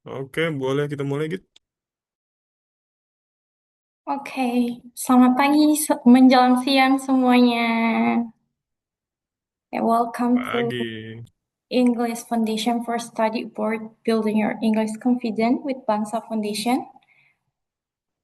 Oke, boleh kita mulai gitu. Oke, selamat pagi menjelang siang semuanya. Welcome to Pagi. English Foundation for Study Board Building Your English Confidence with Bangsa Foundation.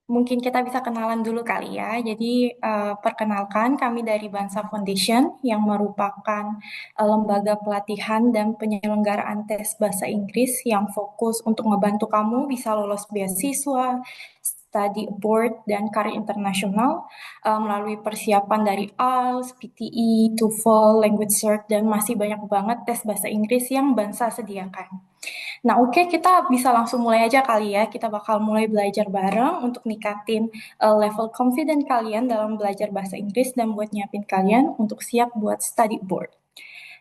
Mungkin kita bisa kenalan dulu kali ya. Jadi, perkenalkan kami dari Bansa Foundation yang merupakan lembaga pelatihan dan penyelenggaraan tes bahasa Inggris yang fokus untuk membantu kamu bisa lolos beasiswa, study abroad, dan karir internasional melalui persiapan dari IELTS, PTE, TOEFL, Language Cert, dan masih banyak banget tes bahasa Inggris yang Bansa sediakan. Nah, oke, kita bisa langsung mulai aja kali ya. Kita bakal mulai belajar bareng untuk ningkatin level confident kalian dalam belajar bahasa Inggris dan buat nyiapin kalian untuk siap buat study board.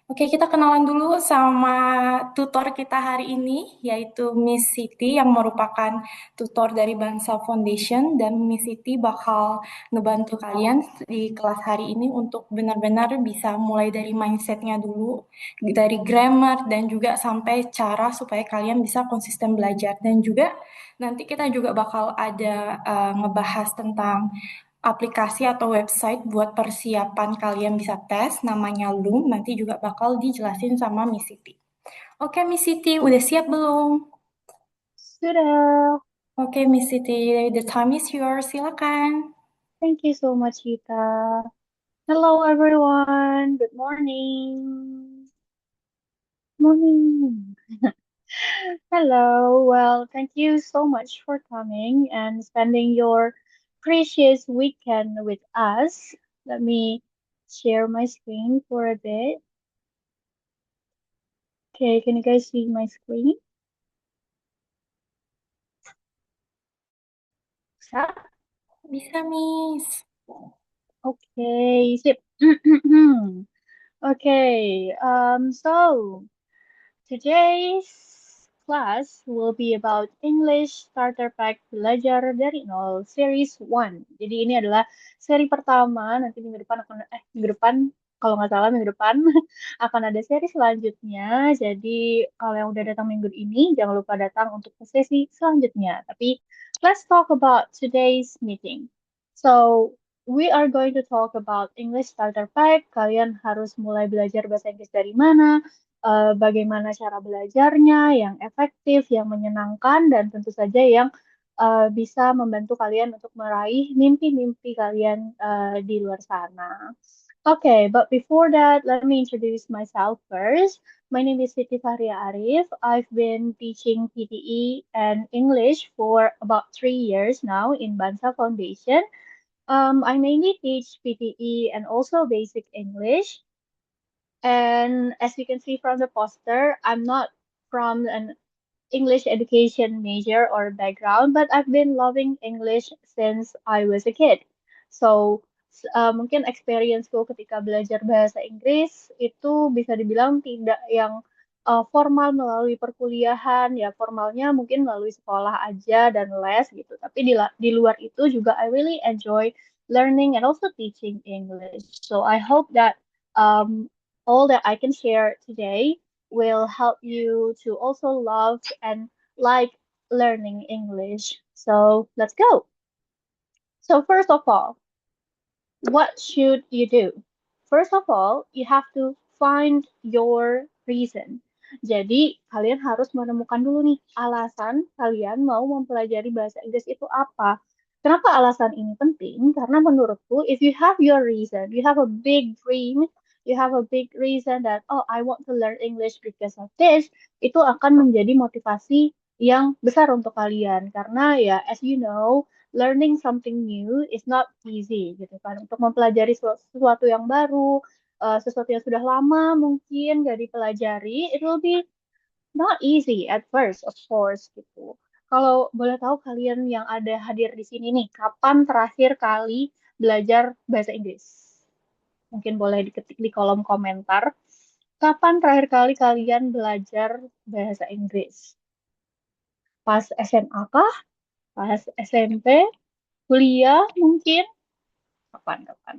Oke, kita kenalan dulu sama tutor kita hari ini, yaitu Miss Siti yang merupakan tutor dari Bansa Foundation, dan Miss Siti bakal ngebantu kalian di kelas hari ini untuk benar-benar bisa mulai dari mindsetnya dulu, dari grammar, dan juga sampai cara supaya kalian bisa konsisten belajar. Dan juga nanti kita juga bakal ada ngebahas tentang aplikasi atau website buat persiapan kalian bisa tes, namanya Loom, nanti juga bakal dijelasin sama Miss Siti. Oke, Miss Siti, udah siap belum? Sudah. Oke, Miss Siti, the time is yours, silakan. Thank you so much, Ita. Hello, everyone. Good morning. Morning. Hello. Well, thank you so much for coming and spending your precious weekend with us. Let me share my screen for a bit. Okay, can you guys see my screen? Bisa? Bisa, Miss. Okay, sip. Okay, so today's class will be about English Starter Pack Belajar dari Nol Series 1. Jadi ini adalah seri pertama, nanti minggu depan kalau nggak salah minggu depan akan ada seri selanjutnya. Jadi kalau yang udah datang minggu ini jangan lupa datang untuk ke sesi selanjutnya. Tapi let's talk about today's meeting. So we are going to talk about English Starter Pack. Kalian harus mulai belajar bahasa Inggris dari mana, bagaimana cara belajarnya yang efektif, yang menyenangkan, dan tentu saja yang bisa membantu kalian untuk meraih mimpi-mimpi kalian di luar sana. Okay, but before that, let me introduce myself first. My name is Siti Fahria Arif. I've been teaching PTE and English for about 3 years now in Bansa Foundation. I mainly teach PTE and also basic English. And as you can see from the poster, I'm not from an English education major or background, but I've been loving English since I was a kid. So, mungkin experienceku ketika belajar bahasa Inggris itu bisa dibilang tidak yang formal melalui perkuliahan, ya formalnya mungkin melalui sekolah aja dan les gitu. Tapi di luar itu juga I really enjoy learning and also teaching English. So I hope that all that I can share today will help you to also love and like learning English. So let's go. So first of all, what should you do? First of all, you have to find your reason. Jadi, kalian harus menemukan dulu nih alasan kalian mau mempelajari bahasa Inggris itu apa. Kenapa alasan ini penting? Karena menurutku, if you have your reason, you have a big dream, you have a big reason that, oh, I want to learn English because of this, itu akan menjadi motivasi yang besar untuk kalian. Karena ya, as you know, learning something new is not easy gitu kan. Untuk mempelajari sesuatu yang baru, sesuatu yang sudah lama mungkin gak dipelajari, it will be not easy at first, of course gitu. Kalau boleh tahu kalian yang ada hadir di sini nih, kapan terakhir kali belajar bahasa Inggris? Mungkin boleh diketik di kolom komentar. Kapan terakhir kali kalian belajar bahasa Inggris? Pas SMA kah? Pas SMP? Kuliah mungkin? Kapan, kapan?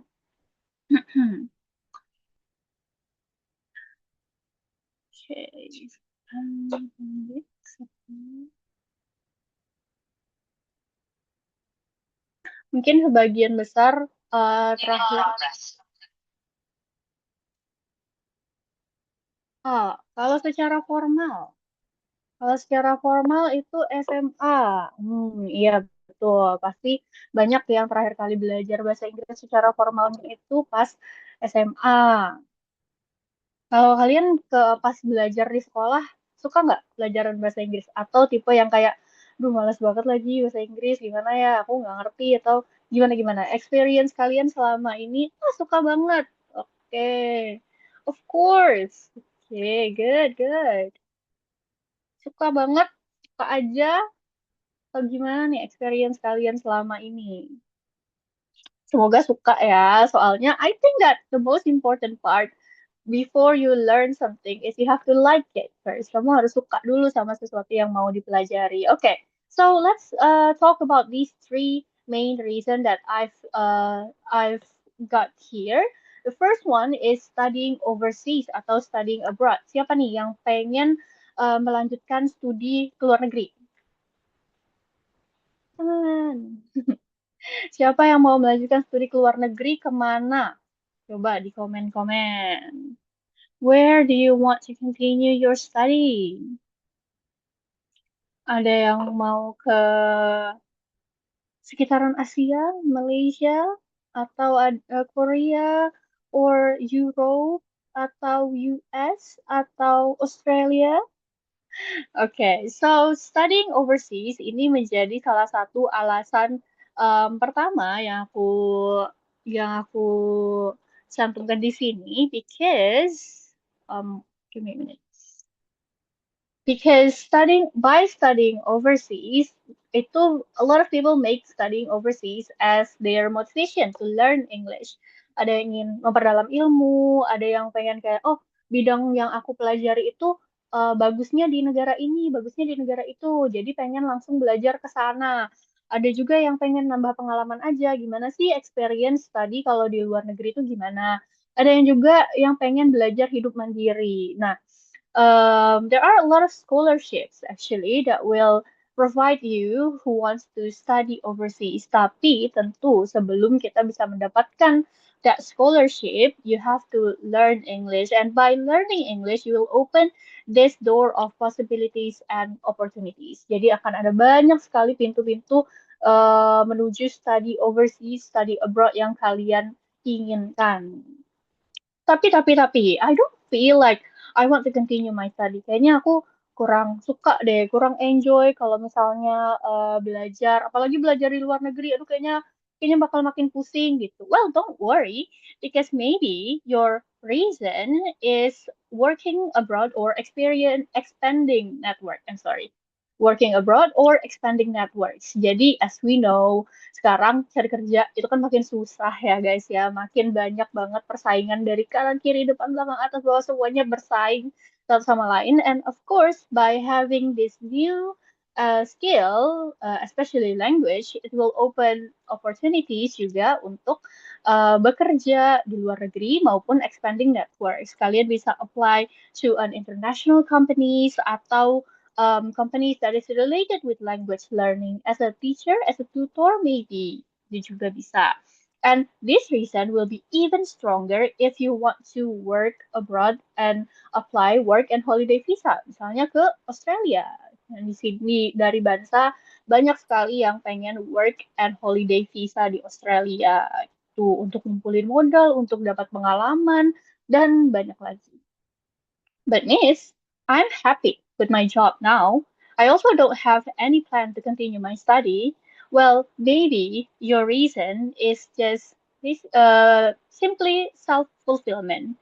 Okay. Um, next. Mungkin sebagian besar terakhir. Kalau secara formal. Kalau secara formal itu SMA. Iya betul. Pasti banyak yang terakhir kali belajar bahasa Inggris secara formalnya itu pas SMA. Kalau kalian pas belajar di sekolah, suka nggak pelajaran bahasa Inggris? Atau tipe yang kayak, duh males banget lagi bahasa Inggris, gimana ya, aku nggak ngerti, atau gimana-gimana? Experience kalian selama ini, suka banget. Oke, of course. Oke, good, good. Suka banget, suka aja, atau gimana nih experience kalian selama ini? Semoga suka ya. Soalnya I think that the most important part before you learn something is you have to like it first. Kamu harus suka dulu sama sesuatu yang mau dipelajari. Okay, so let's talk about these three main reason that I've got here. The first one is studying overseas atau studying abroad. Siapa nih yang pengen melanjutkan studi ke luar negeri? Teman. Siapa yang mau melanjutkan studi ke luar negeri kemana? Coba di komen-komen. Where do you want to continue your study? Ada yang mau ke sekitaran Asia, Malaysia, atau Korea, or Europe, atau US, atau Australia? Okay, so studying overseas ini menjadi salah satu alasan pertama yang aku cantumkan di sini because give me a minute. Because studying overseas, itu a lot of people make studying overseas as their motivation to learn English. Ada yang ingin memperdalam ilmu, ada yang pengen kayak, oh bidang yang aku pelajari itu bagusnya di negara ini, bagusnya di negara itu, jadi pengen langsung belajar ke sana. Ada juga yang pengen nambah pengalaman aja, gimana sih experience tadi kalau di luar negeri itu gimana. Ada yang juga yang pengen belajar hidup mandiri. Nah, there are a lot of scholarships actually that will provide you who wants to study overseas. Tapi tentu sebelum kita bisa mendapatkan that scholarship, you have to learn English. And by learning English, you will open this door of possibilities and opportunities. Jadi akan ada banyak sekali pintu-pintu menuju study overseas, study abroad yang kalian inginkan. Tapi, I don't feel like I want to continue my study. Kayaknya aku kurang suka deh, kurang enjoy kalau misalnya belajar, apalagi belajar di luar negeri. Aduh, kayaknya bakal makin pusing gitu. Well, don't worry, because maybe your reason is working abroad or experience expanding network. I'm sorry. Working abroad or expanding networks. Jadi, as we know, sekarang cari kerja itu kan makin susah ya guys ya, makin banyak banget persaingan dari kanan kiri depan belakang atas bawah, semuanya bersaing satu sama lain. And of course by having this new skill, especially language, it will open opportunities juga untuk bekerja di luar negeri maupun expanding networks. Kalian bisa apply to an international companies atau companies that is related with language learning as a teacher, as a tutor, maybe dia juga bisa. And this reason will be even stronger if you want to work abroad and apply work and holiday visa. Misalnya ke Australia. Dan di sini dari Bansa banyak sekali yang pengen work and holiday visa di Australia. Itu untuk ngumpulin modal, untuk dapat pengalaman, dan banyak lagi. But Miss, I'm happy with my job now. I also don't have any plan to continue my study. Well, maybe your reason is just this, simply self-fulfillment.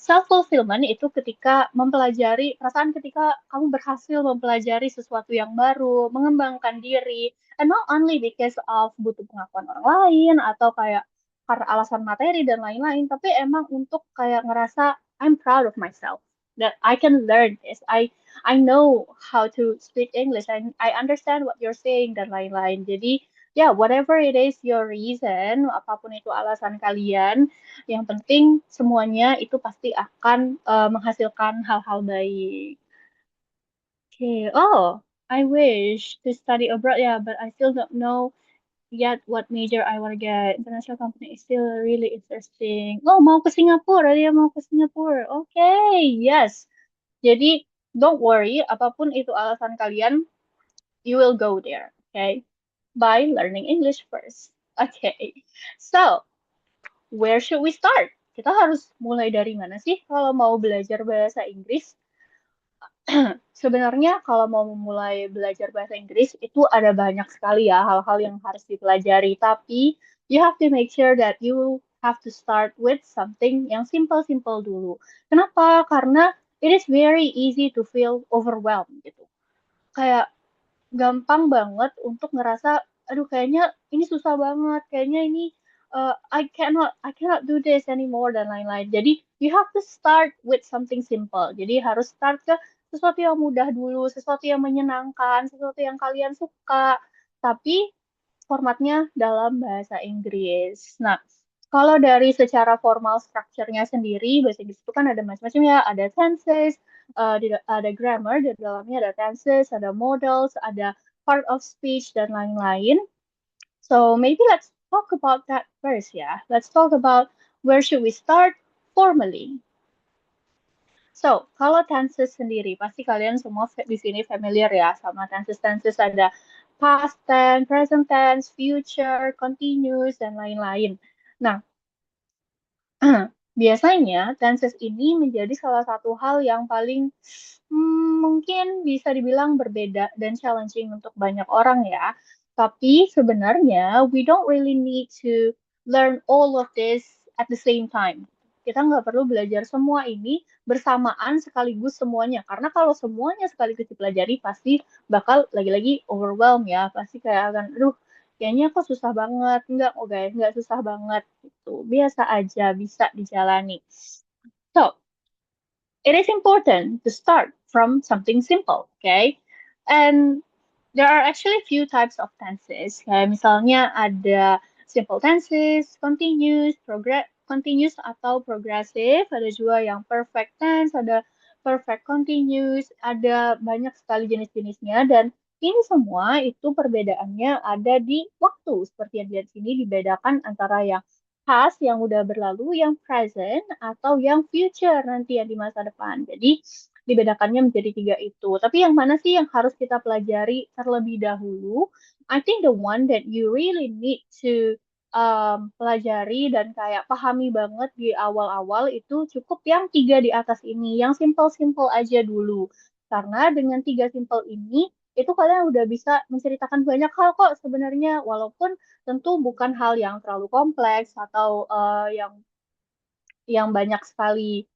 Self-fulfillment itu ketika mempelajari, perasaan ketika kamu berhasil mempelajari sesuatu yang baru, mengembangkan diri, and not only because of butuh pengakuan orang lain, atau kayak karena alasan materi dan lain-lain, tapi emang untuk kayak ngerasa I'm proud of myself, that I can learn this, I know how to speak English, I understand what you're saying, dan lain-lain. Jadi, ya, yeah, whatever it is your reason, apapun itu alasan kalian, yang penting semuanya itu pasti akan menghasilkan hal-hal baik. Okay. Oh, I wish to study abroad, yeah, but I still don't know yet what major I want to get. International company is still really interesting. Oh, mau ke Singapura, dia mau ke Singapura. Okay, yes. Jadi, don't worry, apapun itu alasan kalian, you will go there, okay? By learning English first. Okay, so where should we start? Kita harus mulai dari mana sih kalau mau belajar bahasa Inggris? Sebenarnya kalau mau memulai belajar bahasa Inggris itu ada banyak sekali ya hal-hal yang harus dipelajari. Tapi you have to make sure that you have to start with something yang simple-simple dulu. Kenapa? Karena it is very easy to feel overwhelmed gitu. Kayak gampang banget untuk ngerasa, aduh kayaknya ini susah banget, kayaknya ini I cannot do this anymore dan lain-lain. Jadi you have to start with something simple. Jadi harus start ke sesuatu yang mudah dulu, sesuatu yang menyenangkan, sesuatu yang kalian suka, tapi formatnya dalam bahasa Inggris. Nah, kalau dari secara formal structure-nya sendiri, bahasa Inggris itu kan ada macam-macam ya, ada tenses, ada grammar, di dalamnya ada tenses, ada modals, ada part of speech, dan lain-lain. So maybe let's talk about that first ya. Let's talk about where should we start formally. So, kalau tenses sendiri, pasti kalian semua di sini familiar ya sama tenses-tenses ada past tense, present tense, future, continuous, dan lain-lain. Nah, biasanya tenses ini menjadi salah satu hal yang paling mungkin bisa dibilang berbeda dan challenging untuk banyak orang ya. Tapi sebenarnya we don't really need to learn all of this at the same time. Kita nggak perlu belajar semua ini bersamaan sekaligus semuanya. Karena kalau semuanya sekaligus dipelajari pasti bakal lagi-lagi overwhelm ya. Pasti kayak akan, aduh kayaknya kok susah banget. Enggak, oh guys, enggak susah banget gitu. Biasa aja, bisa dijalani. So, it is important to start from something simple, okay? And there are actually few types of tenses. Kayak misalnya ada simple tenses, continuous atau progressive, ada juga yang perfect tense, ada perfect continuous, ada banyak sekali jenis-jenisnya dan ini semua itu perbedaannya ada di waktu. Seperti yang dilihat sini dibedakan antara yang past yang udah berlalu, yang present, atau yang future nanti yang di masa depan. Jadi dibedakannya menjadi tiga itu. Tapi yang mana sih yang harus kita pelajari terlebih dahulu? I think the one that you really need to pelajari dan kayak pahami banget di awal-awal itu cukup yang tiga di atas ini, yang simple-simple aja dulu. Karena dengan tiga simple ini, itu kalian udah bisa menceritakan banyak hal kok sebenarnya, walaupun tentu bukan hal yang terlalu kompleks atau yang banyak sekali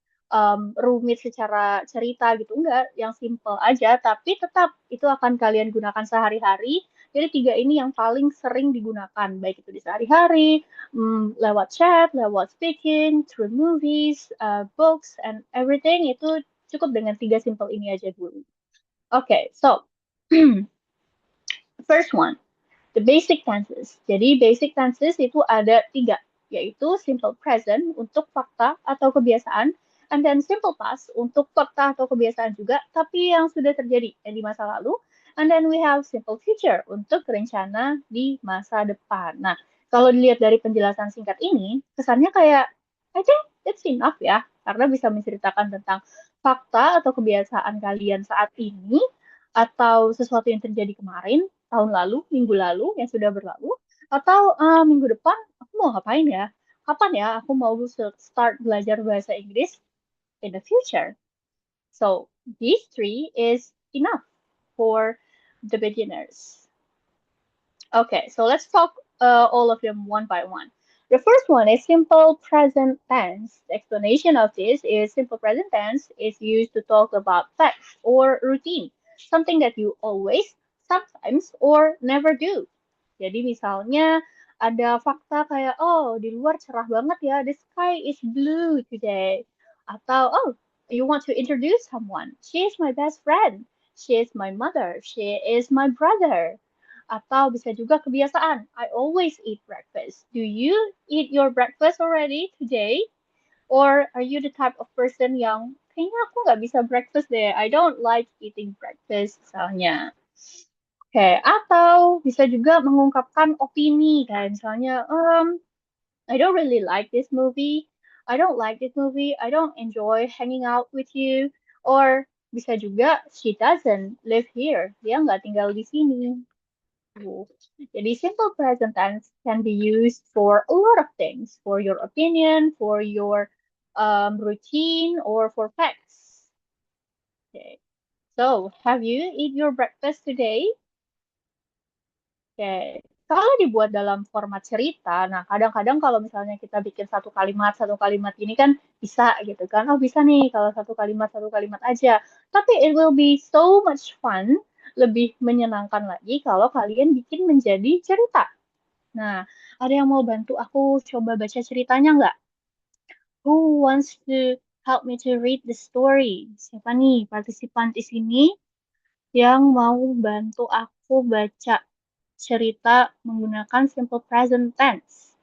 rumit secara cerita gitu. Enggak, yang simple aja, tapi tetap itu akan kalian gunakan sehari-hari. Jadi tiga ini yang paling sering digunakan, baik itu di sehari-hari, lewat chat, lewat speaking, through movies, books, and everything, itu cukup dengan tiga simple ini aja dulu. Okay, so first one, the basic tenses. Jadi basic tenses itu ada tiga, yaitu simple present untuk fakta atau kebiasaan, and then simple past untuk fakta atau kebiasaan juga, tapi yang sudah terjadi yang di masa lalu, and then we have simple future untuk rencana di masa depan. Nah, kalau dilihat dari penjelasan singkat ini, kesannya kayak, I think it's enough ya, karena bisa menceritakan tentang fakta atau kebiasaan kalian saat ini, atau sesuatu yang terjadi kemarin, tahun lalu, minggu lalu yang sudah berlalu, atau minggu depan aku mau ngapain ya? Kapan ya aku mau start belajar bahasa Inggris in the future? So these three is enough for the beginners. Okay, so let's talk all of them one by one. The first one is simple present tense. The explanation of this is simple present tense is used to talk about facts or routine, something that you always, sometimes, or never do. Jadi misalnya ada fakta kayak, oh di luar cerah banget ya, the sky is blue today. Atau, oh you want to introduce someone, she is my best friend, she is my mother, she is my brother. Atau bisa juga kebiasaan. I always eat breakfast. Do you eat your breakfast already today? Or are you the type of person yang kayaknya aku nggak bisa breakfast deh. I don't like eating breakfast misalnya. Oke, atau bisa juga mengungkapkan opini kayak misalnya, I don't really like this movie. I don't like this movie. I don't enjoy hanging out with you. Or bisa juga she doesn't live here. Dia nggak tinggal di sini. Tuh. Jadi simple present tense can be used for a lot of things. For your opinion, for your routine, or for facts. Okay. So, have you eat your breakfast today? Oke, kalau dibuat dalam format cerita, nah kadang-kadang kalau misalnya kita bikin satu kalimat ini kan bisa gitu kan. Oh bisa nih kalau satu kalimat aja. Tapi it will be so much fun, lebih menyenangkan lagi kalau kalian bikin menjadi cerita. Nah, ada yang mau bantu aku coba baca ceritanya nggak? Who wants to help me to read the story? Siapa nih partisipan di sini yang mau bantu aku baca cerita menggunakan simple present tense?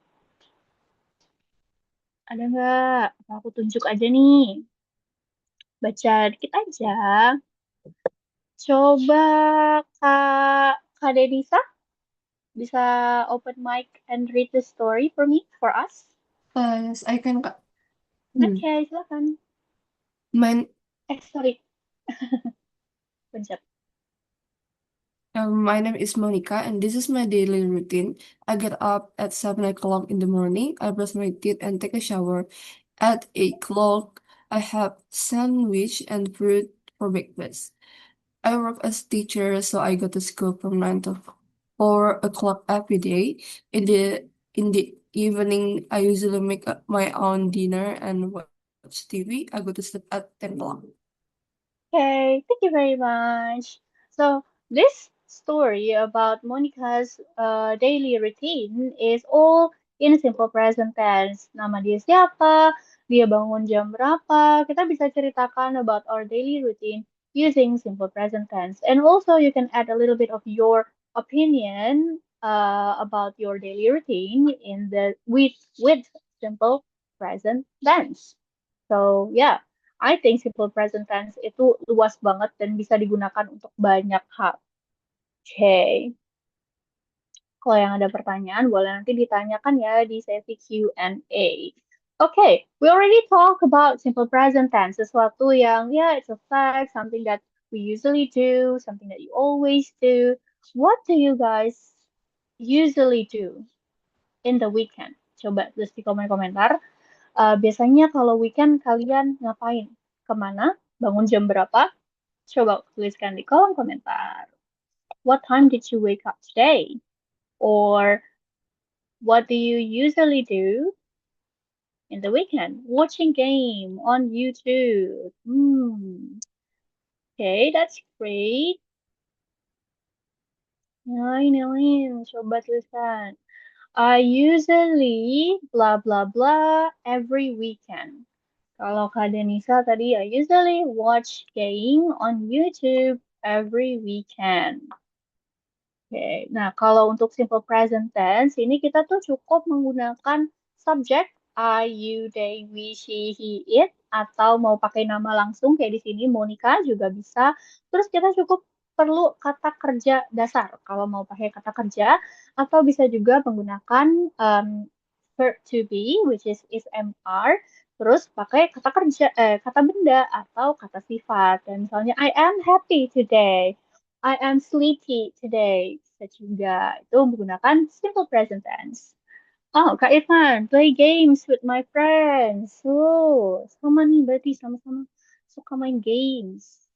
Ada nggak? Apa aku tunjuk aja nih. Baca dikit aja. Coba Kak Denisa bisa open mic and read the story for me, for us. Yes, I can, Kak. Oke, silakan. My, Sorry. Pencet. my name is Monica, and this is my daily routine. I get up at 7 o'clock in the morning. I brush my teeth and take a shower. At 8 o'clock, I have sandwich and fruit for breakfast. I work as teacher, so I go to school from 9 to 4 o'clock every day. In the evening, I usually make my own dinner and watch TV. I go to sleep at 10 o'clock. Okay, thank you very much. So, this story about Monica's daily routine is all in simple present tense. Nama dia siapa, dia bangun jam berapa, kita bisa ceritakan about our daily routine using simple present tense. And also, you can add a little bit of your opinion about your daily routine in the with simple present tense. So, yeah. I think simple present tense itu luas banget dan bisa digunakan untuk banyak hal. Oke. Kalau yang ada pertanyaan, boleh nanti ditanyakan ya di sesi Q&A. Okay, we already talk about simple present tense, sesuatu yang, yeah, it's a fact, something that we usually do, something that you always do. What do you guys usually do in the weekend? Coba tulis di komentar. Biasanya kalau weekend kalian ngapain? Kemana? Bangun jam berapa? Coba tuliskan di kolom komentar. What time did you wake up today? Or what do you usually do in the weekend? Watching game on YouTube. Okay, that's great. Lain, coba tuliskan. I usually blah blah blah every weekend. Kalau Kak Denisa tadi, I usually watch game on YouTube every weekend. Oke, nah kalau untuk simple present tense, ini kita tuh cukup menggunakan subjek I, you, they, we, she, he, it, atau mau pakai nama langsung kayak di sini Monica juga bisa. Terus kita cukup perlu kata kerja dasar kalau mau pakai kata kerja, atau bisa juga menggunakan verb to be, which is MR, terus pakai kata kerja, kata benda atau kata sifat. Dan misalnya I am happy today. I am sleepy today. Bisa juga. Itu menggunakan simple present tense. Oh, Kak Irfan, play games with my friends. Oh, sama nih berarti sama-sama suka main games.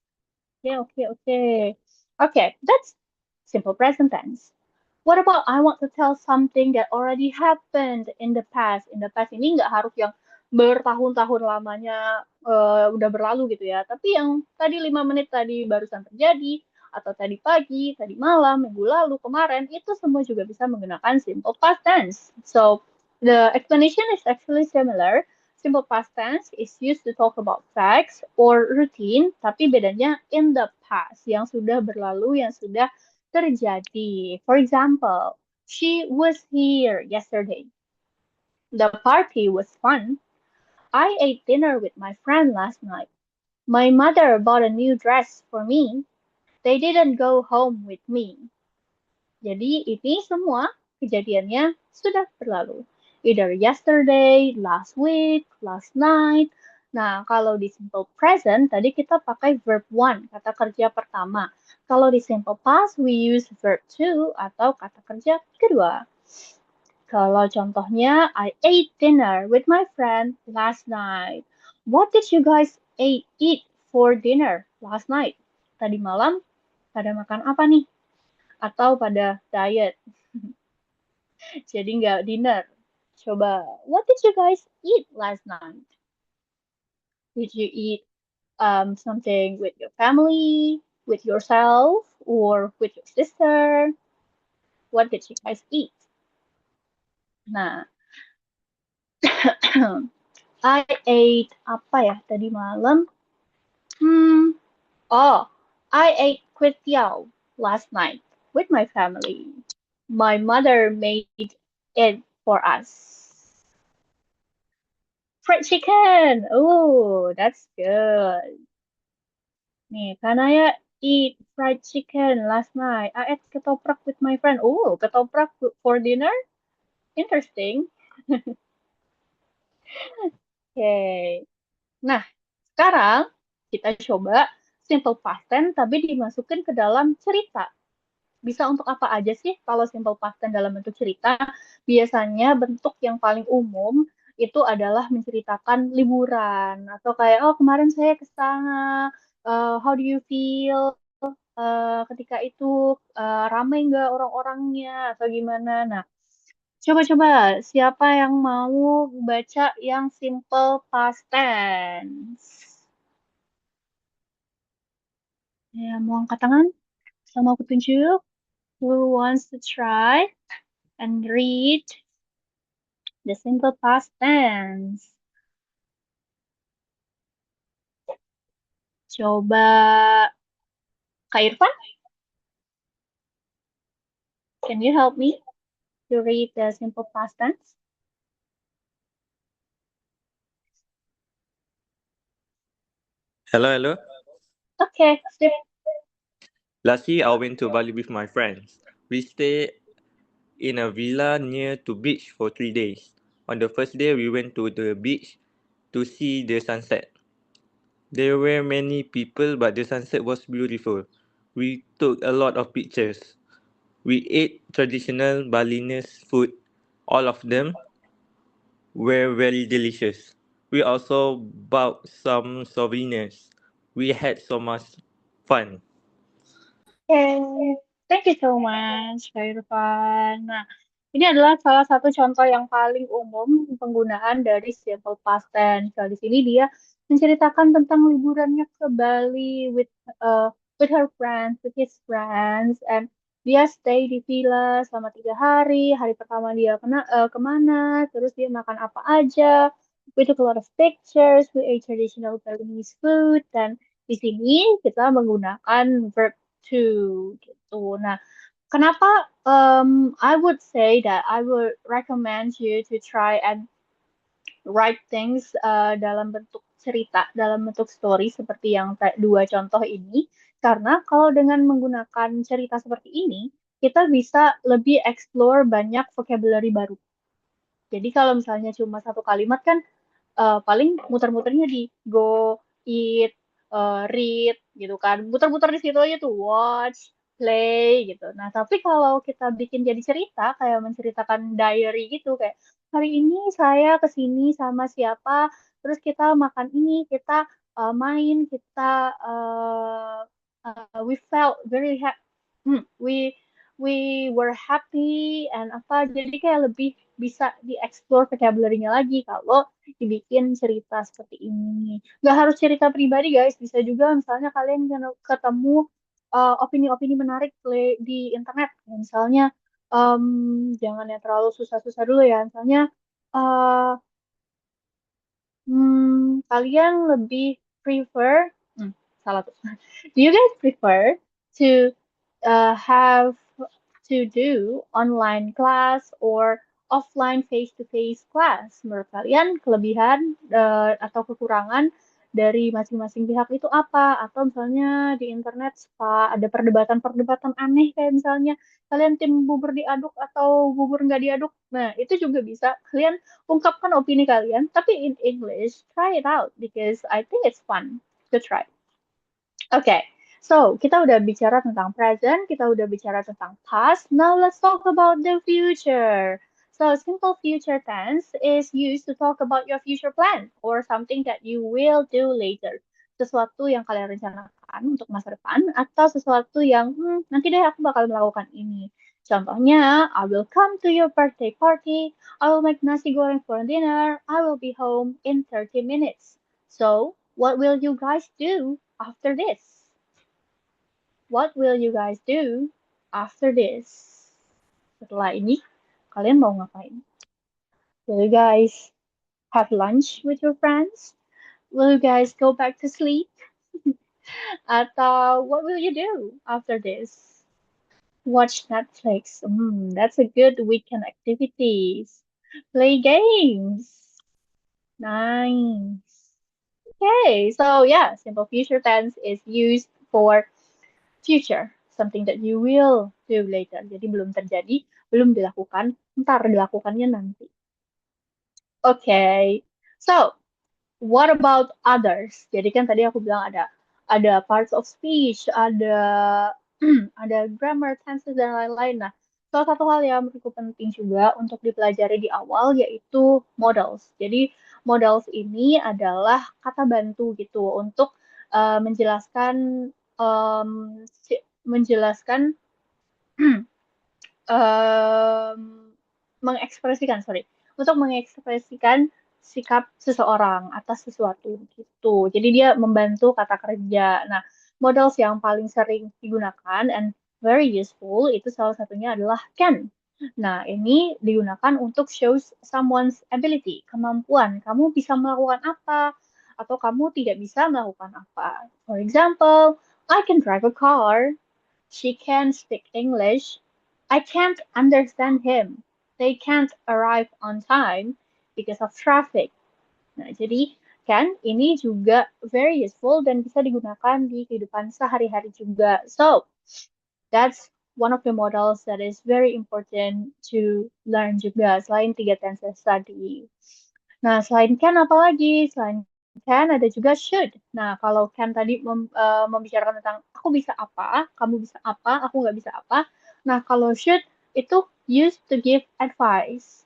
Okay. Okay, that's simple present tense. What about I want to tell something that already happened in the past? In the past ini nggak harus yang bertahun-tahun lamanya udah berlalu gitu ya. Tapi yang tadi 5 menit tadi barusan terjadi, atau tadi pagi, tadi malam, minggu lalu, kemarin, itu semua juga bisa menggunakan simple past tense. So, the explanation is actually similar. Simple past tense is used to talk about facts or routine, tapi bedanya in the past, yang sudah berlalu, yang sudah terjadi. For example, she was here yesterday. The party was fun. I ate dinner with my friend last night. My mother bought a new dress for me. They didn't go home with me. Jadi ini semua kejadiannya sudah berlalu. Either yesterday, last week, last night. Nah, kalau di simple present, tadi kita pakai verb one, kata kerja pertama. Kalau di simple past, we use verb two atau kata kerja kedua. Kalau contohnya, I ate dinner with my friend last night. What did you guys eat for dinner last night? Tadi malam pada makan apa nih? Atau pada diet? Jadi nggak dinner. Coba, what did you guys eat last night? Did you eat something with your family, with yourself, or with your sister? What did you guys eat? Nah, I ate apa ya tadi malam? I ate kwetiao last night with my family. My mother made it for us. Fried chicken. Oh, that's good. Nih, Kanaya eat fried chicken last night. I ate ketoprak with my friend. Oh, ketoprak for dinner? Interesting. Okay. Nah, sekarang kita coba simple past tense tapi dimasukin ke dalam cerita. Bisa untuk apa aja sih kalau simple past tense dalam bentuk cerita? Biasanya bentuk yang paling umum itu adalah menceritakan liburan atau kayak oh kemarin saya ke sana, how do you feel ketika itu ramai nggak orang-orangnya atau gimana? Nah, coba-coba siapa yang mau baca yang simple past tense? Ya, mau angkat tangan? Sama aku tunjuk. Who wants to try and read the simple past tense? Coba Kak Irfan, can you help me to read the simple past tense? Hello. Okay, sip. Last year, I went to Bali with my friends. We stayed in a villa near to beach for 3 days. On the first day, we went to the beach to see the sunset. There were many people, but the sunset was beautiful. We took a lot of pictures. We ate traditional Balinese food. All of them were very delicious. We also bought some souvenirs. We had so much fun. Okay, thank you so much, Kak Irfan. Nah, ini adalah salah satu contoh yang paling umum penggunaan dari simple past tense. Kalau di sini dia menceritakan tentang liburannya ke Bali with her friends, with his friends, and dia stay di villa selama 3 hari. Hari pertama dia kemana, terus dia makan apa aja. We took a lot of pictures, we ate traditional Balinese food, dan di sini kita menggunakan verb to gitu. Nah, kenapa I would say that I would recommend you to try and write things dalam bentuk cerita, dalam bentuk story seperti yang dua contoh ini. Karena kalau dengan menggunakan cerita seperti ini, kita bisa lebih explore banyak vocabulary baru. Jadi kalau misalnya cuma satu kalimat kan paling muter-muternya di go, eat, read gitu kan. Muter-muter di situ aja tuh watch, play gitu. Nah, tapi kalau kita bikin jadi cerita kayak menceritakan diary gitu kayak hari ini saya ke sini sama siapa, terus kita makan ini, kita main, kita we felt very happy. We were happy and apa jadi kayak lebih bisa dieksplor vocabulary-nya lagi kalau dibikin cerita seperti ini. Nggak harus cerita pribadi guys, bisa juga misalnya kalian ketemu opini-opini menarik di internet. Misalnya jangan yang terlalu susah-susah dulu ya. Misalnya uh, kalian lebih prefer, salah tuh. Do you guys prefer to have to do online class or offline face-to-face class? Menurut kalian kelebihan atau kekurangan dari masing-masing pihak itu apa, atau misalnya di internet suka ada perdebatan-perdebatan aneh kayak misalnya kalian tim bubur diaduk atau bubur nggak diaduk. Nah, itu juga bisa kalian ungkapkan opini kalian, tapi in English, try it out because I think it's fun to try. Okay, so kita udah bicara tentang present, kita udah bicara tentang past. Now let's talk about the future. So simple future tense is used to talk about your future plan or something that you will do later. Sesuatu yang kalian rencanakan untuk masa depan atau sesuatu yang nanti deh aku bakal melakukan ini. Contohnya, I will come to your birthday party. I will make nasi goreng for dinner. I will be home in 30 minutes. So, what will you guys do after this? What will you guys do after this? Setelah ini, kalian mau ngapain? Will you guys have lunch with your friends? Will you guys go back to sleep? Atau what will you do after this? Watch Netflix. That's a good weekend activities. Play games. Nice. Okay, so yeah, simple future tense is used for future, something that you will do later. Jadi belum terjadi, belum dilakukan, ntar dilakukannya nanti. Okay, so what about others? Jadi kan tadi aku bilang ada parts of speech, ada ada grammar, tenses dan lain-lain. Nah, salah satu hal yang menurutku penting juga untuk dipelajari di awal yaitu modals. Jadi modals ini adalah kata bantu gitu untuk menjelaskan menjelaskan mengekspresikan untuk mengekspresikan sikap seseorang atas sesuatu gitu. Jadi dia membantu kata kerja. Nah, modals yang paling sering digunakan and very useful itu salah satunya adalah can. Nah, ini digunakan untuk shows someone's ability, kemampuan. Kamu bisa melakukan apa atau kamu tidak bisa melakukan apa. For example, I can drive a car. She can speak English. I can't understand him. They can't arrive on time because of traffic. Nah, jadi kan ini juga very useful dan bisa digunakan di kehidupan sehari-hari juga. So, that's one of the models that is very important to learn juga selain 3 tenses tadi. Nah, selain can apa lagi? Selain can ada juga should. Nah, kalau can tadi membicarakan tentang aku bisa apa, kamu bisa apa, aku nggak bisa apa. Nah, kalau should itu used to give advice.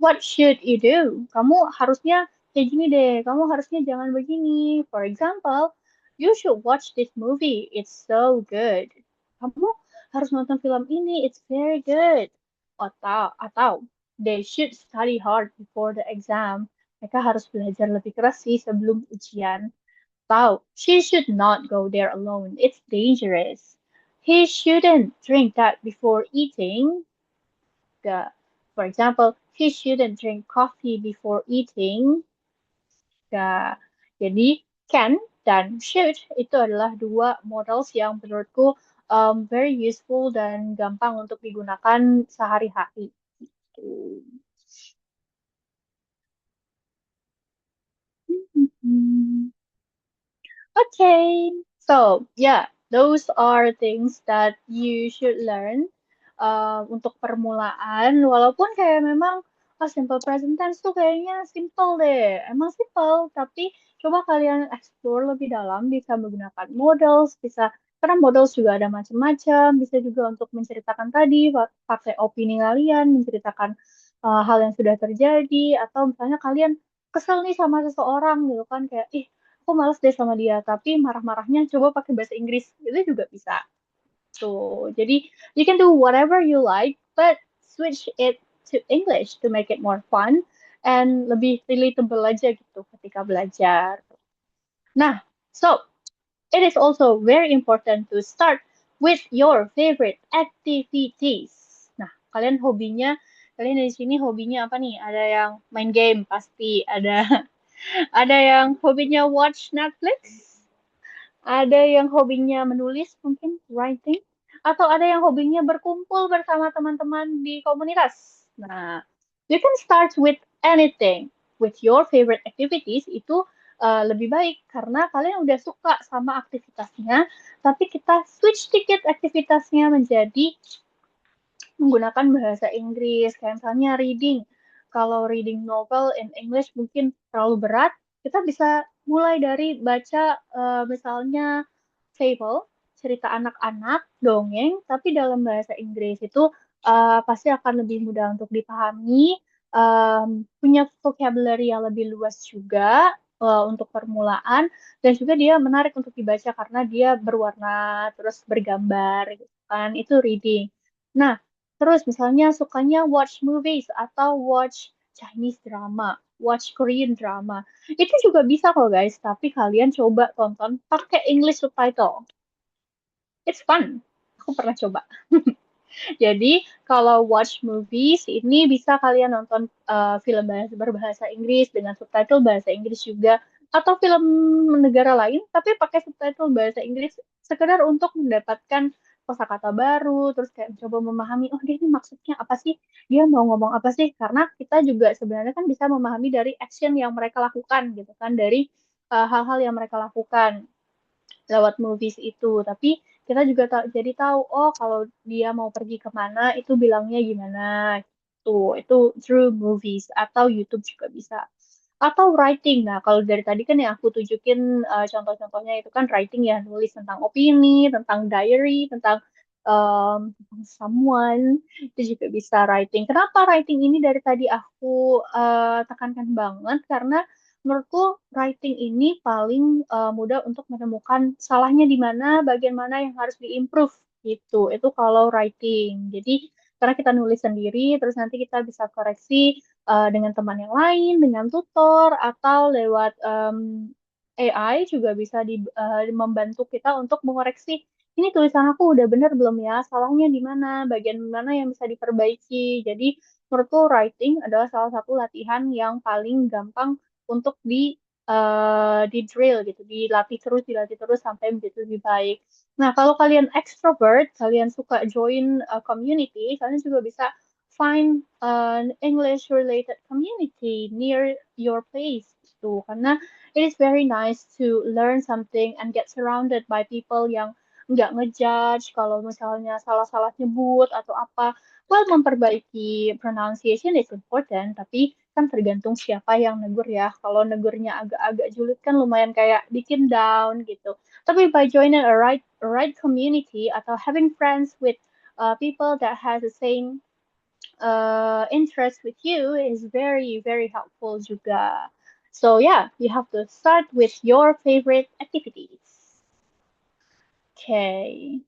What should you do? Kamu harusnya kayak gini deh. Kamu harusnya jangan begini. For example, you should watch this movie. It's so good. Kamu harus nonton film ini. It's very good. Atau they should study hard before the exam. Mereka harus belajar lebih keras sih sebelum ujian. Atau she should not go there alone. It's dangerous. He shouldn't drink that before eating. For example, he shouldn't drink coffee before eating. Jadi can dan should itu adalah dua modals yang menurutku very useful dan gampang untuk digunakan sehari-hari. Okay, so yeah, those are things that you should learn untuk permulaan. Walaupun kayak memang simple present tense tuh kayaknya simple deh, emang simple. Tapi coba kalian explore lebih dalam, bisa menggunakan modals, bisa karena modals juga ada macam-macam. Bisa juga untuk menceritakan tadi, pakai opini kalian, menceritakan hal yang sudah terjadi, atau misalnya kalian kesel nih sama seseorang gitu kan kayak aku males deh sama dia, tapi marah-marahnya coba pakai bahasa Inggris, itu juga bisa. Tuh, jadi you can do whatever you like, but switch it to English to make it more fun and lebih relatable aja gitu ketika belajar. Nah, so it is also very important to start with your favorite activities. Nah, kalian di sini hobinya apa nih? Ada yang main game pasti, ada yang hobinya watch Netflix, ada yang hobinya menulis mungkin writing, atau ada yang hobinya berkumpul bersama teman-teman di komunitas. Nah, you can start with anything. with your favorite activities itu lebih baik karena kalian udah suka sama aktivitasnya, tapi kita switch dikit aktivitasnya menjadi menggunakan bahasa Inggris, kayak misalnya reading. Kalau reading novel in English mungkin terlalu berat, kita bisa mulai dari baca misalnya fable, cerita anak-anak, dongeng, tapi dalam bahasa Inggris itu pasti akan lebih mudah untuk dipahami, punya vocabulary yang lebih luas juga untuk permulaan, dan juga dia menarik untuk dibaca karena dia berwarna, terus bergambar, gitu kan, itu reading. Nah, terus misalnya sukanya watch movies atau watch Chinese drama, watch Korean drama. Itu juga bisa kok guys, tapi kalian coba tonton pakai English subtitle. It's fun. Aku pernah coba. Jadi kalau watch movies ini bisa kalian nonton film berbahasa Inggris dengan subtitle bahasa Inggris juga atau film negara lain tapi pakai subtitle bahasa Inggris sekedar untuk mendapatkan kosakata baru terus kayak coba memahami oh dia ini maksudnya apa sih dia mau ngomong apa sih karena kita juga sebenarnya kan bisa memahami dari action yang mereka lakukan gitu kan dari hal-hal yang mereka lakukan lewat movies itu. Tapi kita juga jadi tahu, oh kalau dia mau pergi kemana itu bilangnya gimana. Itu through movies atau YouTube juga bisa. Atau writing. Nah, kalau dari tadi kan yang aku tunjukin contoh-contohnya itu kan writing ya, nulis tentang opini, tentang diary, tentang someone itu juga bisa writing. Kenapa writing ini dari tadi aku tekankan banget karena menurutku writing ini paling mudah untuk menemukan salahnya di mana, bagian mana yang harus diimprove gitu. Itu kalau writing. Jadi karena kita nulis sendiri, terus nanti kita bisa koreksi dengan teman yang lain, dengan tutor atau lewat AI juga bisa membantu kita untuk mengoreksi. Ini tulisan aku udah bener belum ya? Salahnya di mana? Bagian mana yang bisa diperbaiki? Jadi menurutku writing adalah salah satu latihan yang paling gampang untuk di drill gitu, dilatih terus sampai menjadi lebih baik. Nah, kalau kalian extrovert, kalian suka join community, kalian juga bisa find an English related community near your place gitu. Karena it is very nice to learn something and get surrounded by people yang nggak ngejudge kalau misalnya salah-salah nyebut atau apa. Well, memperbaiki pronunciation is important, tapi kan tergantung siapa yang negur ya. Kalau negurnya agak-agak julid kan lumayan kayak bikin down gitu. Tapi by joining a right community atau having friends with people that has the same interest with you is very very helpful juga. So yeah, you have to start with your favorite activities. Okay.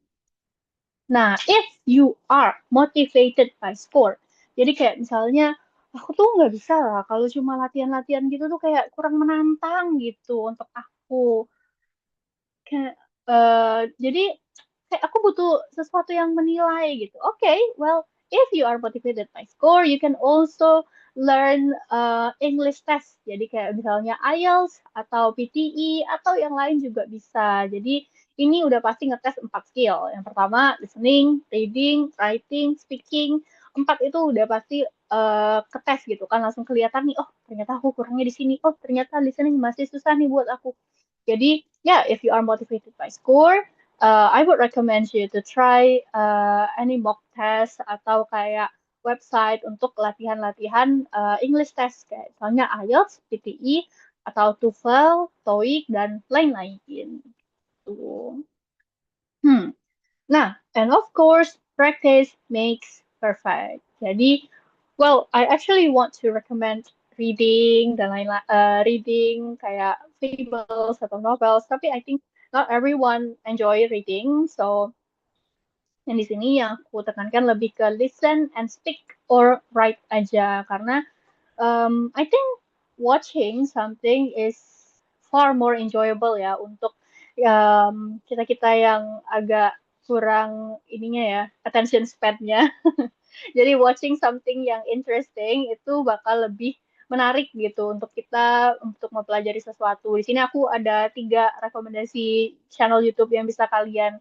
Nah, if you are motivated by sport, jadi kayak misalnya aku tuh nggak bisa lah kalau cuma latihan-latihan gitu tuh kayak kurang menantang gitu untuk aku. Kayak, jadi kayak aku butuh sesuatu yang menilai gitu. Okay, well, if you are motivated by score, you can also learn English test. Jadi kayak misalnya IELTS atau PTE atau yang lain juga bisa. Jadi ini udah pasti ngetes 4 skill. Yang pertama listening, reading, writing, speaking. 4 itu udah pasti ketes gitu kan langsung kelihatan nih. Oh ternyata aku kurangnya di sini. Oh ternyata listening masih susah nih buat aku. Jadi, yeah, if you are motivated by score, I would recommend you to try any mock test atau kayak website untuk latihan-latihan English test kayak misalnya IELTS, PTE, atau TOEFL, TOEIC, dan lain-lain. Tuh. Nah, and of course, practice makes perfect. Jadi, well, I actually want to recommend reading dan lain reading kayak fables atau novels, tapi I think not everyone enjoy reading. So, yang di sini yang aku tekankan lebih ke listen and speak or write aja karena I think watching something is far more enjoyable ya untuk kita-kita yang agak kurang ininya ya attention span-nya. Jadi watching something yang interesting itu bakal lebih menarik gitu untuk kita untuk mempelajari sesuatu. Di sini aku ada 3 rekomendasi channel YouTube yang bisa kalian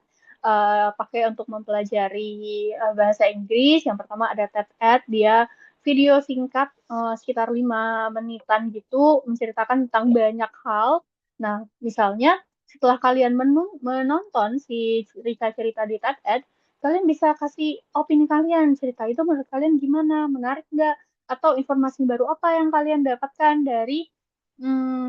pakai untuk mempelajari bahasa Inggris. Yang pertama ada TED Ed, dia video singkat sekitar 5 menitan gitu menceritakan tentang banyak hal. Nah, misalnya setelah kalian menonton si cerita-cerita di TED, kalian bisa kasih opini kalian, cerita itu menurut kalian gimana, menarik nggak? Atau informasi baru apa yang kalian dapatkan dari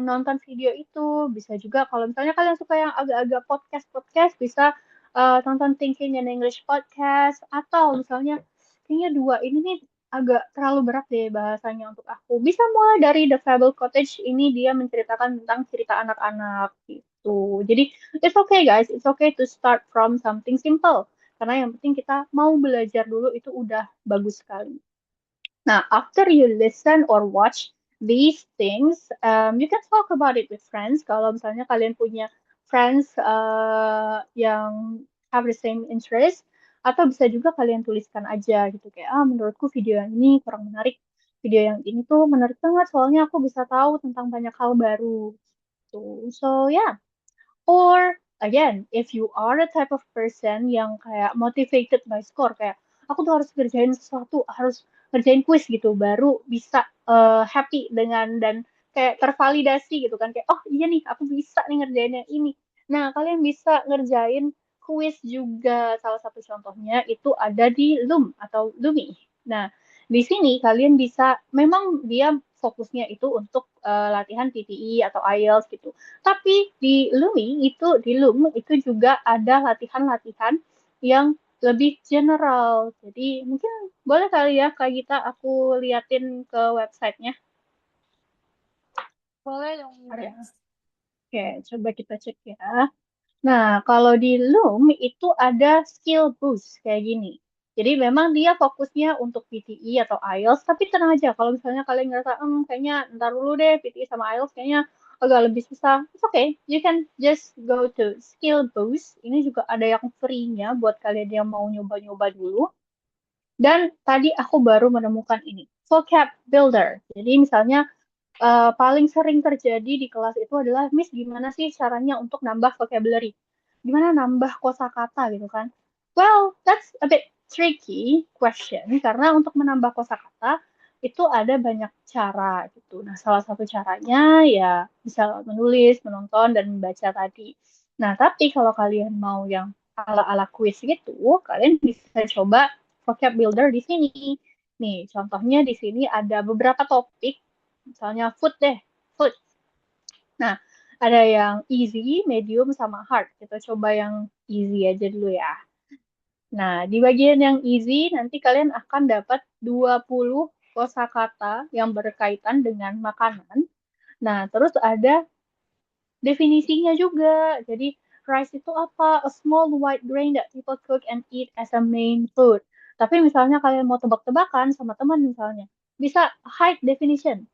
nonton video itu. Bisa juga kalau misalnya kalian suka yang agak-agak podcast-podcast, bisa tonton Thinking in English podcast, atau misalnya kayaknya dua ini nih agak terlalu berat deh bahasanya untuk aku. Bisa mulai dari The Fable Cottage, ini dia menceritakan tentang cerita anak-anak gitu. Jadi it's okay guys, it's okay to start from something simple. Karena yang penting kita mau belajar dulu itu udah bagus sekali. Now, after you listen or watch these things, you can talk about it with friends. Kalau misalnya kalian punya friends yang have the same interest, atau bisa juga kalian tuliskan aja gitu kayak, menurutku video yang ini kurang menarik, video yang ini tuh menarik banget soalnya aku bisa tahu tentang banyak hal baru. Gitu. So yeah. Or again, if you are the type of person yang kayak motivated by score, kayak aku tuh harus ngerjain sesuatu, harus ngerjain quiz gitu, baru bisa happy dengan dan kayak tervalidasi gitu kan, kayak oh iya nih aku bisa nih ngerjain yang ini. Nah kalian bisa ngerjain quiz juga. Salah satu contohnya itu ada di Loom atau Lumi. Nah di sini kalian bisa, memang dia fokusnya itu untuk latihan PTE atau IELTS gitu. Tapi di Loom itu juga ada latihan-latihan yang lebih general. Jadi mungkin boleh kali ya Kak Gita aku liatin ke websitenya. Boleh dong, Ada. guys. Oke, coba kita cek ya. Nah, kalau di Loom itu ada skill boost kayak gini. Jadi memang dia fokusnya untuk PTE atau IELTS, tapi tenang aja kalau misalnya kalian ngerasa, kayaknya ntar dulu deh PTE sama IELTS kayaknya agak lebih susah. It's okay, you can just go to skill boost. Ini juga ada yang free-nya buat kalian yang mau nyoba-nyoba dulu. Dan tadi aku baru menemukan ini, vocab builder. Jadi misalnya paling sering terjadi di kelas itu adalah, Miss gimana sih caranya untuk nambah vocabulary? Gimana nambah kosakata gitu kan? Well, that's a bit tricky question karena untuk menambah kosakata itu ada banyak cara gitu. Nah, salah satu caranya ya bisa menulis, menonton, dan membaca tadi. Nah, tapi kalau kalian mau yang ala-ala quiz gitu, kalian bisa coba vocab builder di sini. Nih, contohnya di sini ada beberapa topik. Misalnya food deh, food. Nah, ada yang easy, medium, sama hard. Kita coba yang easy aja dulu ya. Nah, di bagian yang easy, nanti kalian akan dapat 20 kosakata yang berkaitan dengan makanan. Nah, terus ada definisinya juga. Jadi, rice itu apa? A small white grain that people cook and eat as a main food. Tapi misalnya kalian mau tebak-tebakan sama teman misalnya, bisa hide definition.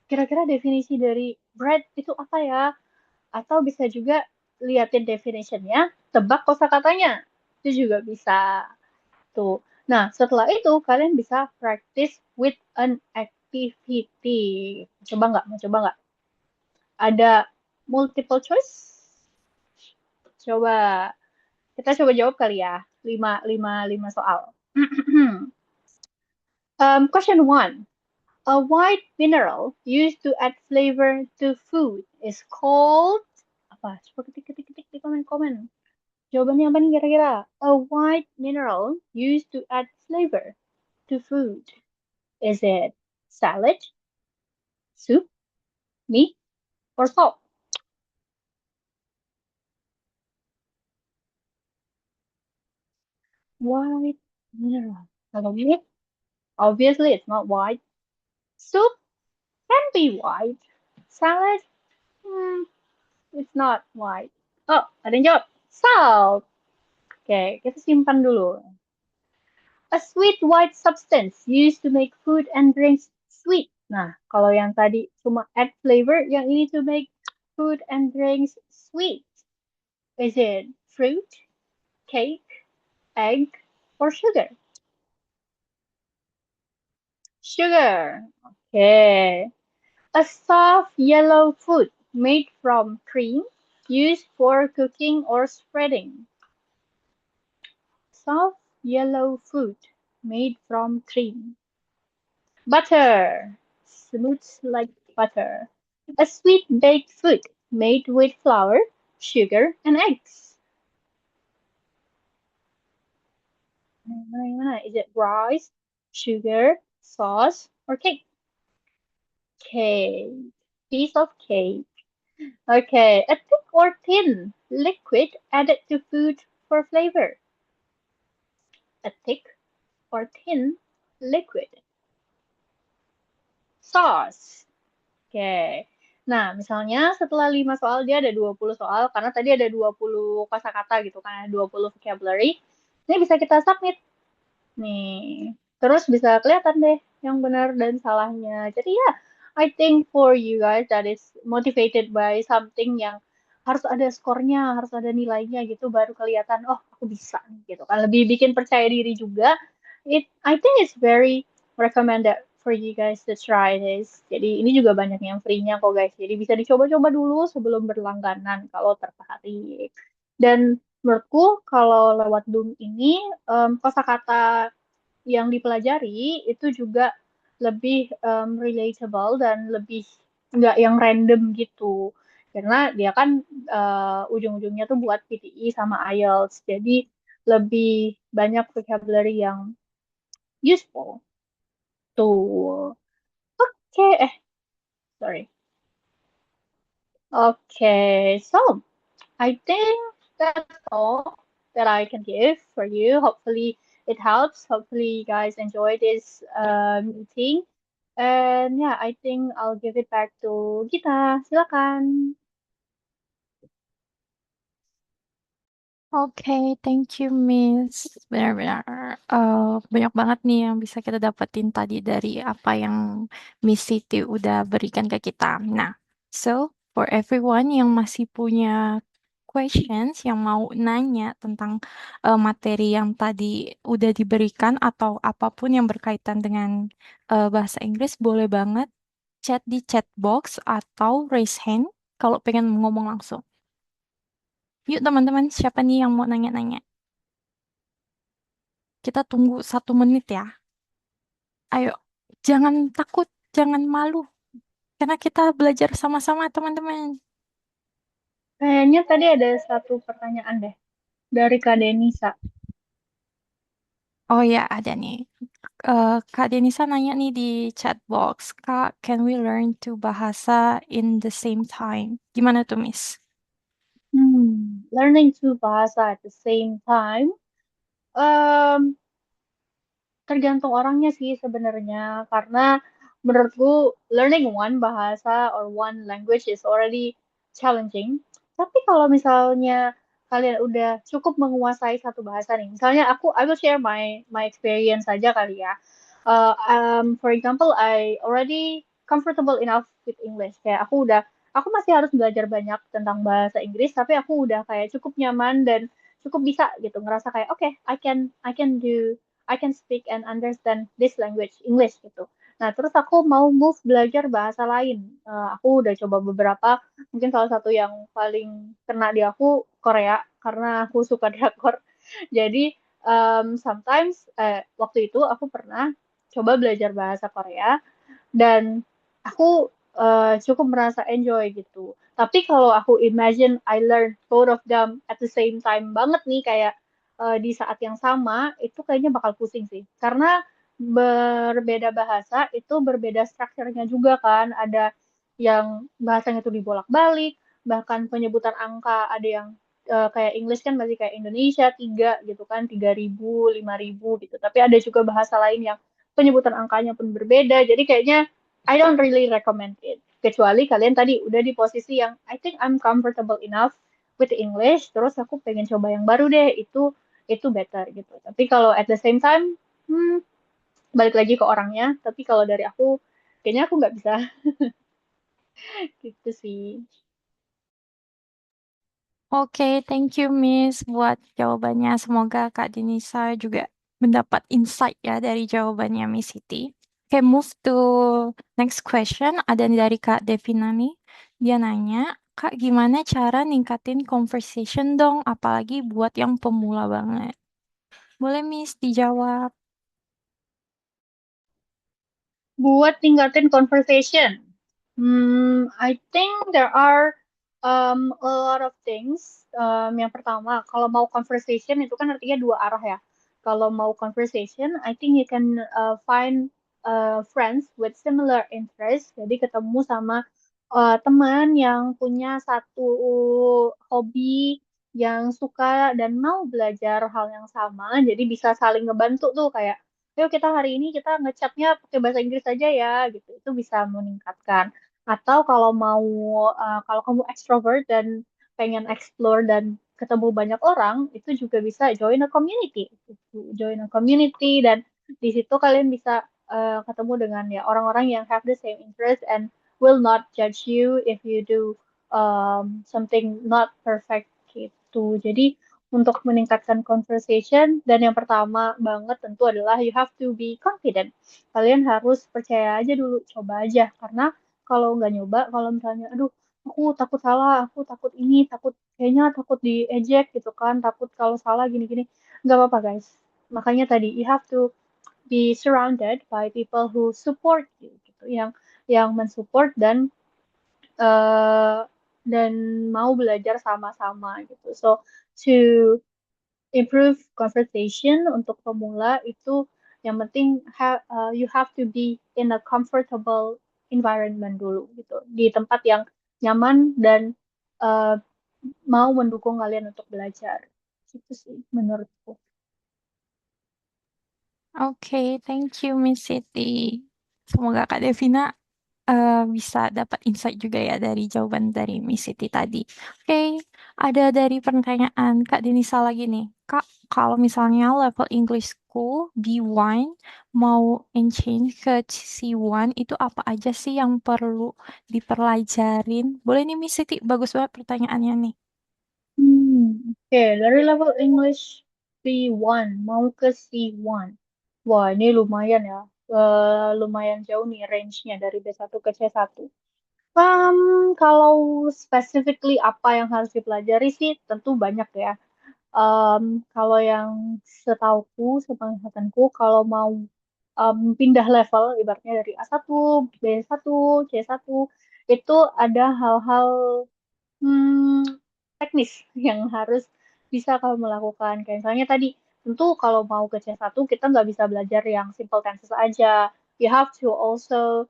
Kira-kira definisi dari bread itu apa ya? Atau bisa juga liatin definitionnya, tebak kosakatanya. Itu juga bisa. Tuh. Nah, setelah itu kalian bisa practice with an activity. Coba nggak? Mau coba nggak? Ada multiple choice? Coba. Kita coba jawab kali ya. 5 soal. Question 1. A white mineral used to add flavor to food is called apa? Coba ketik di komen-komen. Jawabannya apa nih kira-kira? A white mineral used to add flavor to food. Is it salad, soup, meat, or salt? White mineral. Kalau meat, obviously it's not white. Soup can be white. Salad, it's not white. Oh, ada yang jawab. Salt. Oke, kita simpan dulu. A sweet white substance used to make food and drinks sweet. Nah, kalau yang tadi cuma add flavor, yang ini to make food and drinks sweet. Is it fruit, cake, egg, or sugar? Sugar. Okay. A soft yellow food made from cream used for cooking or spreading. Soft yellow food made from cream. Butter. Smooth like butter. A sweet baked food made with flour, sugar, and eggs. Is it rice, sugar, sauce, or cake? Cake. Piece of cake. Okay. A thick or thin liquid added to food for flavor. A thick or thin liquid. Sauce. Oke. Nah, misalnya setelah 5 soal dia ada 20 soal karena tadi ada 20 kosakata gitu kan, 20 vocabulary. Ini bisa kita submit. Nih. Terus bisa kelihatan deh yang benar dan salahnya. Jadi ya, I think for you guys that is motivated by something yang harus ada skornya, harus ada nilainya gitu baru kelihatan oh aku bisa nih gitu kan. Lebih bikin percaya diri juga. I think it's very recommended for you guys to try this. Jadi ini juga banyak yang free-nya kok guys. Jadi bisa dicoba-coba dulu sebelum berlangganan kalau tertarik. Dan menurutku kalau lewat Zoom ini kosakata yang dipelajari itu juga lebih relatable dan lebih nggak yang random gitu. Karena dia kan ujung-ujungnya tuh buat PTE sama IELTS. Jadi lebih banyak vocabulary yang useful. Tuh. Oke, sorry. Okay, so I think that's all that I can give for you. Hopefully it helps. Hopefully you guys enjoy this meeting. And yeah, I think I'll give it back to Gita. Silakan. Oke, thank you, Miss. Benar-benar banyak banget nih yang bisa kita dapetin tadi dari apa yang Miss Siti udah berikan ke kita. Nah, so for everyone yang masih punya questions, yang mau nanya tentang materi yang tadi udah diberikan atau apapun yang berkaitan dengan bahasa Inggris, boleh banget chat di chat box atau raise hand kalau pengen ngomong langsung. Yuk teman-teman, siapa nih yang mau nanya-nanya? Kita tunggu 1 menit ya. Ayo, jangan takut, jangan malu. Karena kita belajar sama-sama teman-teman. Kayaknya tadi ada satu pertanyaan deh dari Kak Denisa. Oh ya, ada nih. Kak Denisa nanya nih di chat box. Kak, can we learn to bahasa in the same time? Gimana tuh, Miss? Learning two bahasa at the same time. Um, Tergantung orangnya sih sebenarnya karena menurutku learning one bahasa or one language is already challenging. Tapi kalau misalnya kalian udah cukup menguasai satu bahasa nih, misalnya I will share my experience aja kali ya. For example, I already comfortable enough with English. Kayak aku masih harus belajar banyak tentang bahasa Inggris, tapi aku udah kayak cukup nyaman dan cukup bisa gitu ngerasa kayak oke, I can speak and understand this language, English gitu. Nah, terus aku mau move belajar bahasa lain. Aku udah coba beberapa, mungkin salah satu yang paling kena di aku Korea, karena aku suka drakor. Jadi, sometimes, waktu itu aku pernah coba belajar bahasa Korea, dan aku cukup merasa enjoy gitu. Tapi kalau aku imagine I learn both of them at the same time banget nih, kayak di saat yang sama, itu kayaknya bakal pusing sih. Karena berbeda bahasa itu berbeda strukturnya juga kan. Ada yang bahasanya tuh dibolak-balik, bahkan penyebutan angka ada yang kayak English kan masih kayak Indonesia 3 gitu kan, 3.000, 5.000 gitu. Tapi ada juga bahasa lain yang penyebutan angkanya pun berbeda. Jadi kayaknya I don't really recommend it. Kecuali kalian tadi udah di posisi yang I think I'm comfortable enough with English, terus aku pengen coba yang baru deh, itu better gitu. Tapi kalau at the same time, balik lagi ke orangnya. Tapi kalau dari aku, kayaknya aku nggak bisa gitu sih. Oke, thank you Miss buat jawabannya. Semoga Kak Denisa juga mendapat insight ya dari jawabannya Miss Siti. Oke, move to next question. Ada dari Kak Devina nih. Dia nanya, Kak gimana cara ningkatin conversation dong, apalagi buat yang pemula banget. Boleh Miss dijawab. Buat tingkatin conversation. I think there are a lot of things. Yang pertama, kalau mau conversation itu kan artinya dua arah ya. Kalau mau conversation, I think you can find friends with similar interests. Jadi ketemu sama teman yang punya satu hobi yang suka dan mau belajar hal yang sama. Jadi bisa saling ngebantu tuh kayak yuk kita hari ini kita ngechatnya pakai bahasa Inggris aja ya gitu itu bisa meningkatkan atau kalau mau kalau kamu extrovert dan pengen explore dan ketemu banyak orang itu juga bisa join a community gitu. Join a community dan di situ kalian bisa ketemu dengan ya orang-orang yang have the same interest and will not judge you if you do something not perfect gitu jadi untuk meningkatkan conversation dan yang pertama banget tentu adalah you have to be confident. Kalian harus percaya aja dulu, coba aja karena kalau nggak nyoba, kalau misalnya aduh aku takut salah, aku takut ini, takut kayaknya takut diejek gitu kan, takut kalau salah gini-gini. Nggak apa-apa guys. Makanya tadi you have to be surrounded by people who support you gitu, yang mensupport eh, dan mau belajar sama-sama gitu. So to improve conversation untuk pemula itu yang penting you have to be in a comfortable environment dulu gitu di tempat yang nyaman dan uh, mau mendukung kalian untuk belajar gitu sih menurutku. Oke, thank you Miss Siti. Semoga Kak Devina bisa dapat insight juga ya dari jawaban dari Miss Siti tadi. Oke, ada dari pertanyaan Kak Denisa lagi nih. Kak, kalau misalnya level Englishku B1 mau change ke C1 itu apa aja sih yang perlu dipelajarin? Boleh nih Miss Siti, bagus banget pertanyaannya nih. Oke, dari level English B1 mau ke C1. Wah, ini lumayan ya. Lumayan jauh nih range-nya dari B1 ke C1. Kalau specifically apa yang harus dipelajari sih tentu banyak ya. Kalau yang setauku, sepengetahuanku, kalau mau pindah level, ibaratnya dari A1, B1, C1, itu ada hal-hal hmm, teknis yang harus bisa kamu lakukan. Kayak misalnya tadi, tentu kalau mau ke C1, kita nggak bisa belajar yang simple tenses aja. You have to also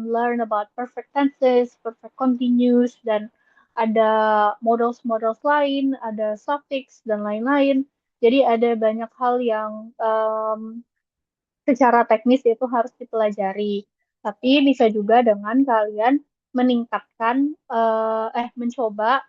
learn about perfect tenses, perfect continuous, dan ada models-models lain, ada suffix, dan lain-lain. Jadi ada banyak hal yang secara teknis itu harus dipelajari. Tapi bisa juga dengan kalian meningkatkan, mencoba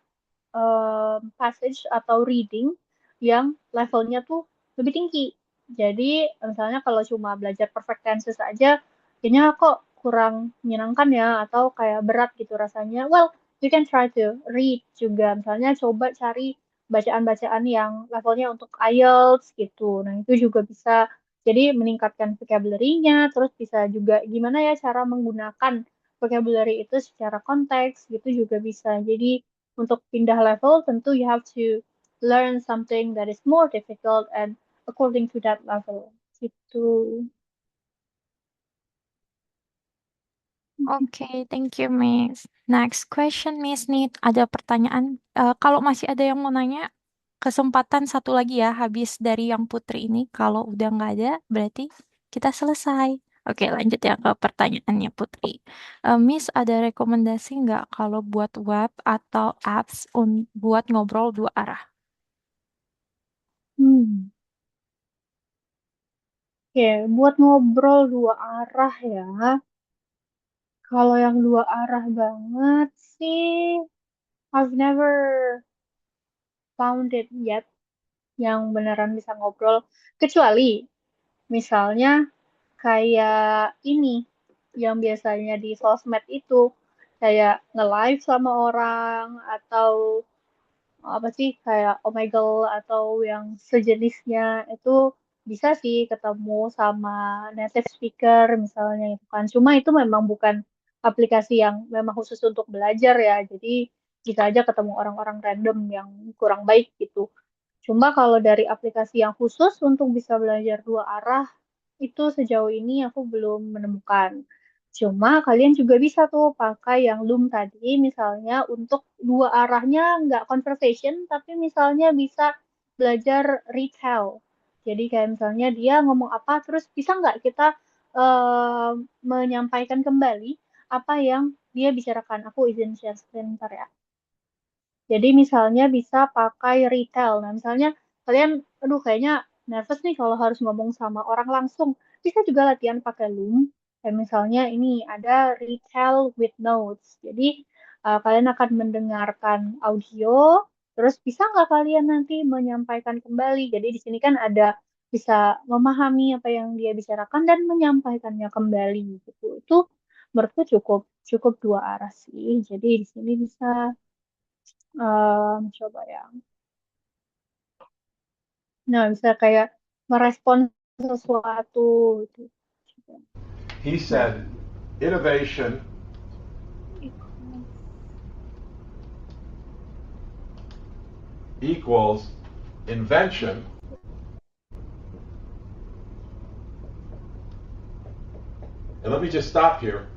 passage atau reading yang levelnya tuh lebih tinggi. Jadi misalnya kalau cuma belajar perfect tenses aja, kayaknya kok kurang menyenangkan ya atau kayak berat gitu rasanya. Well, you can try to read juga. Misalnya coba cari bacaan-bacaan yang levelnya untuk IELTS gitu. Nah, itu juga bisa jadi meningkatkan vocabulary-nya, terus bisa juga gimana ya cara menggunakan vocabulary itu secara konteks gitu juga bisa. Jadi untuk pindah level, tentu you have to learn something that is more difficult and according to that level. Gitu. Oke, thank you, Miss. Next question, Miss. Nih, ada pertanyaan. Kalau masih ada yang mau nanya, kesempatan satu lagi ya, habis dari yang Putri ini. Kalau udah nggak ada, berarti kita selesai. Oke, lanjut ya ke pertanyaannya Putri. Miss, ada rekomendasi nggak kalau buat web atau apps buat ngobrol dua arah? Hmm. Oke, buat ngobrol dua arah ya. Kalau yang dua arah banget sih, I've never found it yet yang beneran bisa ngobrol. Kecuali misalnya kayak ini yang biasanya di sosmed itu kayak nge-live sama orang atau apa sih kayak Omegle atau yang sejenisnya itu bisa sih ketemu sama native speaker misalnya itu kan. Cuma itu memang bukan aplikasi yang memang khusus untuk belajar ya. Jadi bisa aja ketemu orang-orang random yang kurang baik gitu. Cuma kalau dari aplikasi yang khusus untuk bisa belajar dua arah itu sejauh ini aku belum menemukan. Cuma kalian juga bisa tuh pakai yang loom tadi, misalnya untuk dua arahnya nggak conversation, tapi misalnya bisa belajar retell. Jadi kayak misalnya dia ngomong apa, terus bisa nggak kita eh, menyampaikan kembali apa yang dia bicarakan. Aku izin share screen ntar ya. Jadi misalnya bisa pakai retell. Nah, misalnya kalian, aduh kayaknya nervous nih kalau harus ngomong sama orang langsung. Bisa juga latihan pakai Loom. Kayak misalnya ini ada retell with notes. Jadi kalian akan mendengarkan audio, terus bisa nggak kalian nanti menyampaikan kembali. Jadi di sini kan ada bisa memahami apa yang dia bicarakan dan menyampaikannya kembali gitu. Itu menurutku cukup cukup dua arah sih. Jadi di sini bisa coba ya. Nah, bisa kayak merespon sesuatu gitu. Coba. He Nah, said, innovation equals invention. And let me just stop here.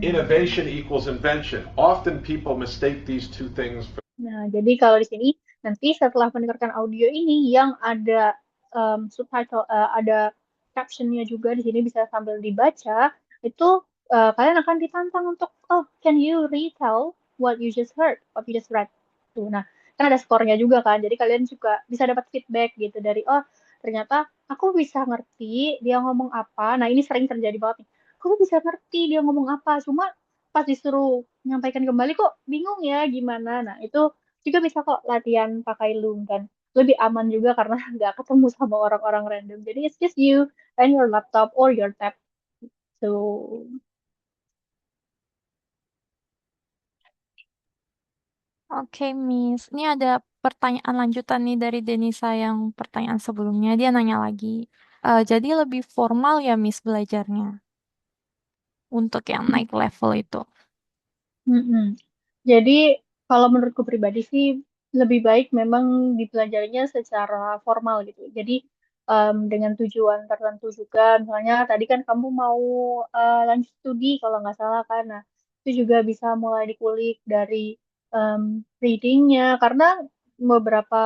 Innovation equals invention. Often people mistake these two things for. Nah, jadi kalau di sini nanti setelah mendengarkan audio ini yang ada subtitle, ada captionnya juga di sini bisa sambil dibaca, itu kalian akan ditantang untuk, oh, can you retell what you just heard, what you just read? Tuh, nah, kan ada skornya juga kan, jadi kalian juga bisa dapat feedback gitu dari, oh, ternyata aku bisa ngerti dia ngomong apa. Nah, ini sering terjadi banget nih. Aku bisa ngerti dia ngomong apa, cuma pas disuruh menyampaikan kembali kok bingung ya gimana. Nah, itu juga bisa kok latihan pakai Loom dan lebih aman juga karena nggak ketemu sama orang-orang random. Jadi it's just you and your laptop or your tab. So, Oke, Miss. Ini ada pertanyaan lanjutan nih dari Denisa yang pertanyaan sebelumnya. Dia nanya lagi. Jadi lebih formal ya, Miss, belajarnya untuk yang naik level itu. mm-mm. Jadi kalau menurutku pribadi sih lebih baik memang dipelajarinya secara formal gitu. Jadi dengan tujuan tertentu juga. Misalnya tadi kan kamu mau lanjut studi kalau nggak salah kan. Nah, itu juga bisa mulai dikulik dari um, readingnya karena beberapa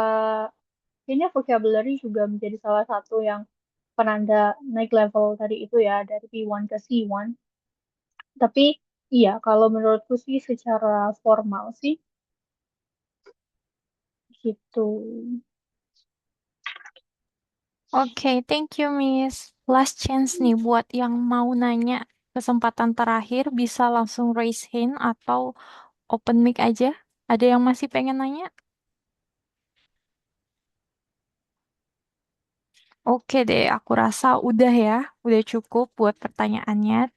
kayaknya vocabulary juga menjadi salah satu yang penanda naik level tadi itu ya dari B1 ke C1. Tapi iya, kalau menurutku sih secara formal sih gitu. Oke, thank you, Miss. Last chance nih buat yang mau nanya. Kesempatan terakhir bisa langsung raise hand atau open mic aja. Ada yang masih pengen nanya? Oke deh, aku rasa udah ya. Udah cukup buat pertanyaannya.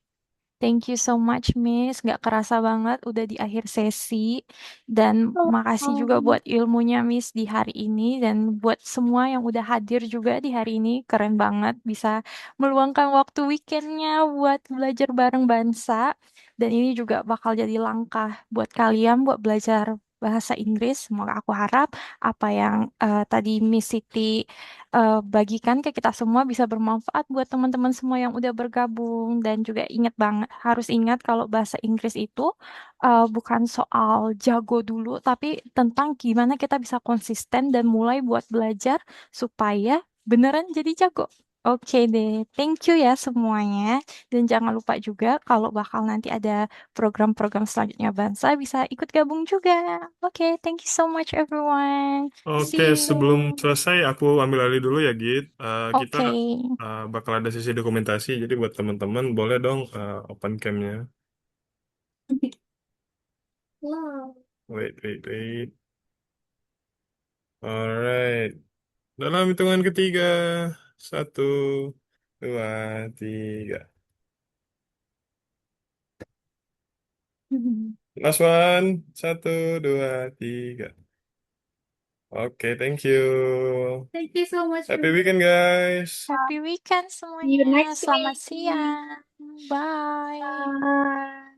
Thank you so much, Miss. Nggak kerasa banget udah di akhir sesi. Dan makasih juga buat ilmunya, Miss, di hari ini. Dan buat semua yang udah hadir juga di hari ini. Keren banget bisa meluangkan waktu weekendnya buat belajar bareng Bansa. Dan ini juga bakal jadi langkah buat kalian buat belajar bahasa Inggris. Semoga aku harap apa yang tadi Miss Siti bagikan ke kita semua bisa bermanfaat buat teman-teman semua yang udah bergabung dan juga ingat banget harus ingat kalau bahasa Inggris itu bukan soal jago dulu tapi tentang gimana kita bisa konsisten dan mulai buat belajar supaya beneran jadi jago. Oke deh, thank you ya semuanya. Dan jangan lupa juga kalau bakal nanti ada program-program selanjutnya Bansa bisa ikut gabung juga. Oke, thank you so much everyone. Oke, See sebelum you. selesai aku ambil alih dulu ya, Git. Kita Oke. bakal ada sesi dokumentasi, jadi buat teman-teman boleh dong open cam-nya. Wow. Wait, wait, wait. Alright. Dalam hitungan ketiga. 1, 2, 3. Last one. 1, 2, 3. Oke, thank you. Thank you so much, Happy everyone. weekend, guys. Happy weekend See you semuanya. next Selamat week. siang. Bye. Bye.